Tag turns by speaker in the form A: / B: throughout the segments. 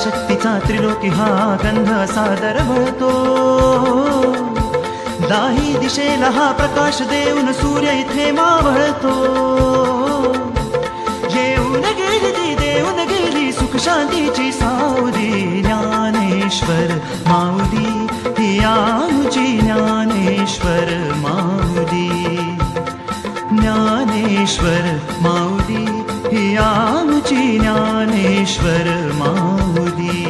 A: शक्तीचा त्रिलोकी हा गंध सादर वळतो. दाही दिशेला हा प्रकाश देऊन सूर्य इथे मावळतो. येऊन गेली ती देऊन गेली सुख शांतीची सावली. ज्ञानेश्वर माऊली ही आमची ज्ञानेश्वर माऊली. ज्ञानेश्वर माऊली ही आमची ज्ञानेश्वर माऊली.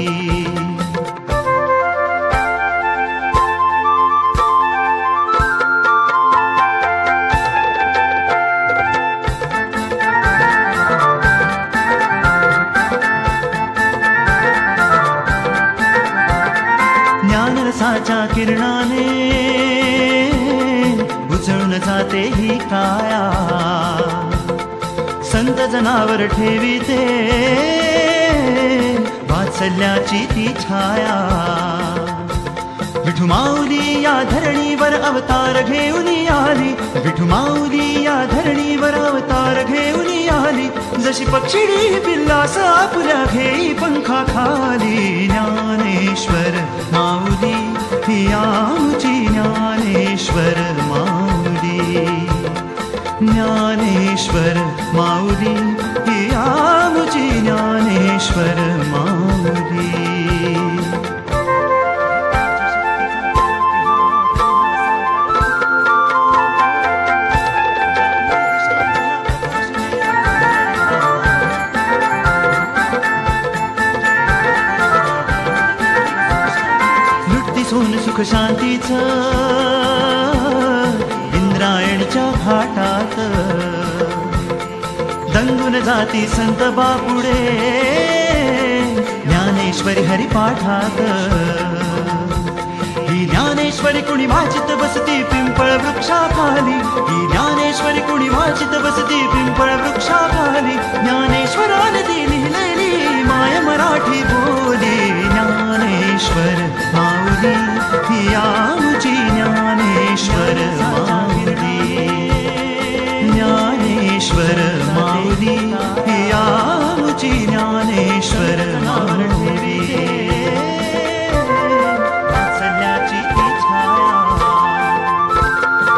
A: ज्ञानरसाच्या किरणाने उजळून जाते ही काया. संत जनावर ठेवीते वात्सल्याची ती छाया. विठू माऊली या धरणीवर अवतार घेऊन आली. विठू माऊली या धरणीवर अवतार घेऊन आली. जशी पक्षिणी पिल्लास आपल्या घेई पंखा खाली. ज्ञानेश्वर माऊली ही आमची ज्ञानेश्वर माऊली. ज्ञानेश्वर माऊली ही आमची ज्ञानेश्वर माऊली. सोन सुख शांतीचं इंद्रायणच्या घाटात. दंगून जाती संत बापुडे ज्ञानेश्वरी हरिपाठात. ही ज्ञानेश्वरी कुणी वाचित बसती पिंपळ वृक्षाखाली. ही ज्ञानेश्वरी कुणी वाचित बसती पिंपळ वृक्षाखाली. ज्ञानेश्वराने ती लिहिलेली माय मराठी बोली. ज्ञानेश्वर माऊली ही आमची ज्ञानेश्वर माऊली. ज्ञानेश्वर माऊली ही आमची ज्ञानेश्वर माऊली. वात्सल्याची ती छाया.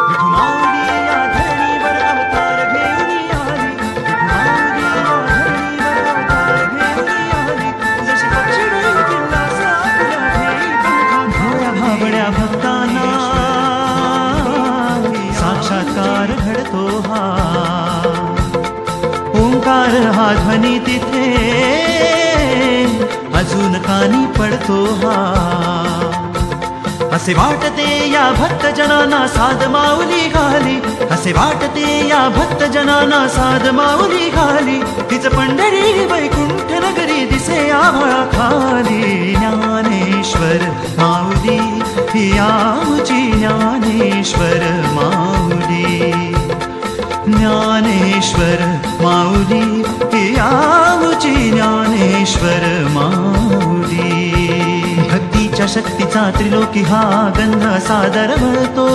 A: विठू माऊली या धरणीवर अवतार घेऊन आली. विठू माऊली या धरणीवर अवतार घेऊन आली. जशी पक्षिणी पिल्लास आपल्या घेई पंखा. भोळ्या भाबड्या भक्तांना साक्षात्कार घडतो हा. ओंकार हा ध्वनी तिथे अजून कानी पडतो हा. असे वाटते या भक्तजनांना साध माऊली घाली. असे वाटते या भक्तजनांना साध माऊली घाली. तिच पंढरी वैकुंठ नगरी दिसे आभाळा खाली. ज्ञानेश्वर माऊली ही आमची ज्ञानेश्वर माऊली. ज्ञानेश्वर माऊली ही आमची ज्ञानेश्वर माऊली. भक्तीच्या शक्तीचा त्रिलोकी हा गंध सादर वळतो.